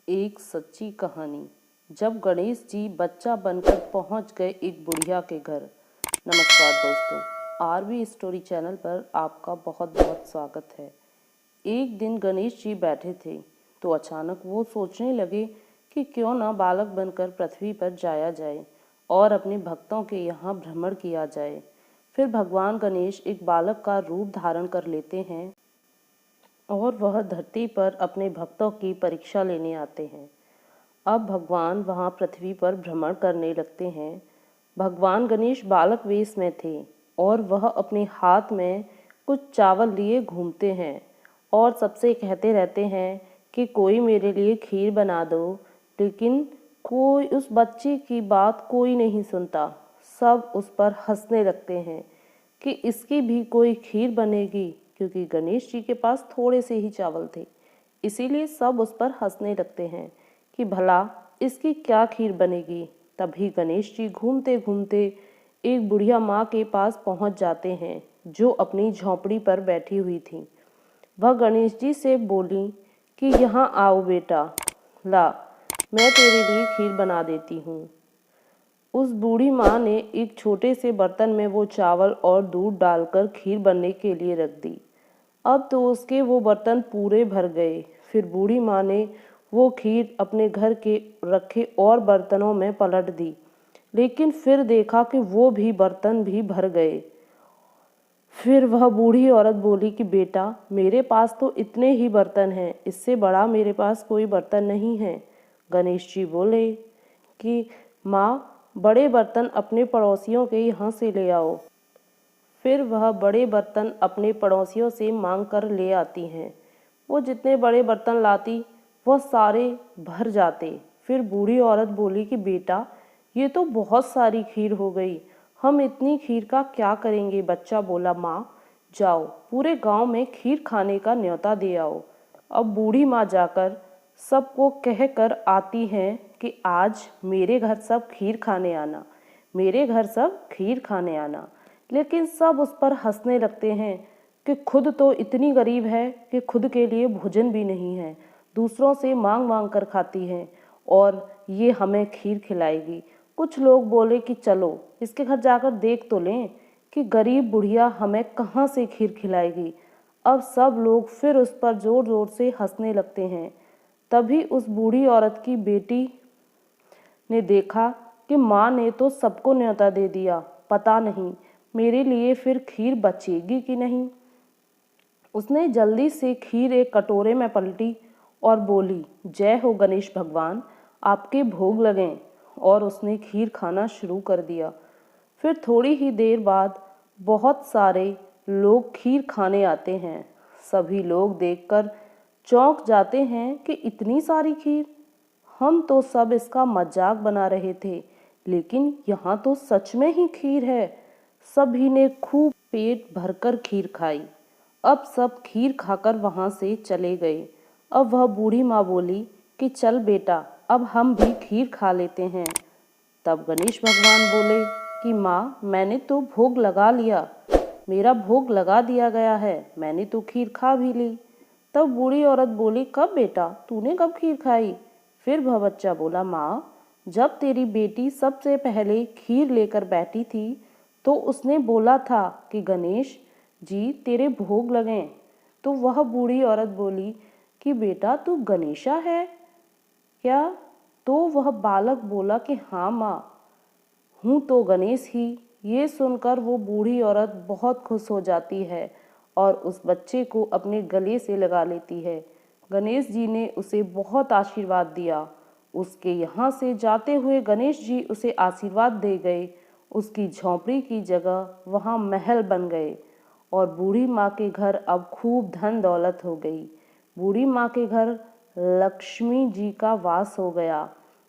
एक सच्ची कहानी। जब गणेश जी बच्चा बनकर पहुंच गए एक बुढ़िया के घर। नमस्कार दोस्तों, आरवी स्टोरी चैनल पर आपका बहुत बहुत स्वागत है। एक दिन गणेश जी बैठे थे तो अचानक वो सोचने लगे कि क्यों ना बालक बनकर पृथ्वी पर जाया जाए और अपने भक्तों के यहाँ भ्रमण किया जाए। फिर भगवान गणेश एक बालक का रूप धारण कर लेते हैं और वह धरती पर अपने भक्तों की परीक्षा लेने आते हैं। अब भगवान वहां पृथ्वी पर भ्रमण करने लगते हैं। भगवान गणेश बालक वेश में थे और वह अपने हाथ में कुछ चावल लिए घूमते हैं और सबसे कहते रहते हैं कि कोई मेरे लिए खीर बना दो, लेकिन कोई उस बच्चे की बात कोई नहीं सुनता। सब उस पर हंसने लगते हैं कि इसकी भी कोई खीर बनेगी, क्योंकि गणेश जी के पास थोड़े से ही चावल थे। इसीलिए सब उस पर हंसने लगते हैं कि भला इसकी क्या खीर बनेगी। तभी गणेश जी घूमते घूमते एक बुढ़िया माँ के पास पहुंच जाते हैं जो अपनी झोंपड़ी पर बैठी हुई थी। वह गणेश जी से बोली कि यहाँ आओ बेटा, ला मैं तेरे लिए खीर बना देती हूँ। उस बूढ़ी माँ ने एक छोटे से बर्तन में वो चावल और दूध डालकर खीर बनने के लिए रख दी। अब तो उसके वो बर्तन पूरे भर गए। फिर बूढ़ी माँ ने वो खीर अपने घर के रखे और बर्तनों में पलट दी, लेकिन फिर देखा कि वो भी बर्तन भी भर गए। फिर वह बूढ़ी औरत बोली कि बेटा, मेरे पास तो इतने ही बर्तन हैं, इससे बड़ा मेरे पास कोई बर्तन नहीं है। गणेश जी बोले कि माँ, बड़े बर्तन अपने पड़ोसियों के यहाँ से ले आओ। फिर वह बड़े बर्तन अपने पड़ोसियों से मांग कर ले आती हैं। वो जितने बड़े बर्तन लाती वह सारे भर जाते। फिर बूढ़ी औरत बोली कि बेटा, ये तो बहुत सारी खीर हो गई, हम इतनी खीर का क्या करेंगे। बच्चा बोला, माँ जाओ पूरे गांव में खीर खाने का न्योता दे आओ। अब बूढ़ी माँ जाकर सबको कह कर आती हैं कि आज मेरे घर सब खीर खाने आना, मेरे घर सब खीर खाने आना। लेकिन सब उस पर हंसने लगते हैं कि खुद तो इतनी गरीब है कि खुद के लिए भोजन भी नहीं है, दूसरों से मांग मांग कर खाती है और ये हमें खीर खिलाएगी। कुछ लोग बोले कि चलो इसके घर जाकर देख तो लें कि गरीब बुढ़िया हमें कहाँ से खीर खिलाएगी। अब सब लोग फिर उस पर जोर जोर से हंसने लगते हैं। तभी उस बूढ़ी औरत की बेटी ने देखा कि माँ ने तो सबको न्योता दे दिया, पता नहीं मेरे लिए फिर खीर बचेगी कि नहीं। उसने जल्दी से खीर एक कटोरे में पलटी और बोली, जय हो गणेश भगवान, आपके भोग लगें। और उसने खीर खाना शुरू कर दिया। फिर थोड़ी ही देर बाद बहुत सारे लोग खीर खाने आते हैं। सभी लोग देखकर चौंक जाते हैं कि इतनी सारी खीर, हम तो सब इसका मजाक बना रहे थे, लेकिन यहाँ तो सच में ही खीर है। सभी ने खूब पेट भरकर खीर खाई। अब सब खीर खाकर वहां से चले गए। अब वह बूढ़ी माँ बोली कि चल बेटा, अब हम भी खीर खा लेते हैं। तब गणेश भगवान बोले कि माँ, मैंने तो भोग लगा लिया, मेरा भोग लगा दिया गया है, मैंने तो खीर खा भी ली। तब बूढ़ी औरत बोली, कब बेटा, तूने कब खीर खाई। फिर वह बच्चा बोला, माँ, जब तेरी बेटी सबसे पहले खीर लेकर बैठी थी तो उसने बोला था कि गणेश जी तेरे भोग लगें। तो वह बूढ़ी औरत बोली कि बेटा, तू गणेशा है क्या। तो वह बालक बोला कि हाँ माँ, हूँ तो गणेश ही। ये सुनकर वो बूढ़ी औरत बहुत खुश हो जाती है और उस बच्चे को अपने गले से लगा लेती है। गणेश जी ने उसे बहुत आशीर्वाद दिया। उसके यहाँ से जाते हुए गणेश जी उसे आशीर्वाद दे गए। उसकी झोंपड़ी की जगह वहाँ महल बन गए और बूढ़ी माँ के घर अब खूब धन दौलत हो गई। बूढ़ी माँ के घर लक्ष्मी जी का वास हो गया।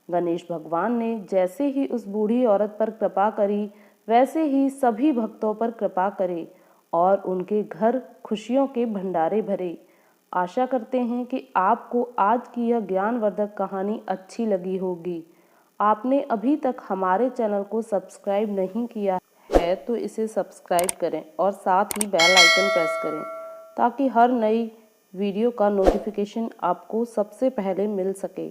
गणेश भगवान ने जैसे ही उस बूढ़ी औरत पर कृपा करी, वैसे ही सभी भक्तों पर कृपा करे और उनके घर खुशियों के भंडारे भरे। आशा करते हैं कि आपको आज की यह ज्ञानवर्धक कहानी अच्छी लगी होगी। आपने अभी तक हमारे चैनल को सब्सक्राइब नहीं किया है तो इसे सब्सक्राइब करें और साथ ही बेल आइकन प्रेस करें, ताकि हर नई वीडियो का नोटिफिकेशन आपको सबसे पहले मिल सके।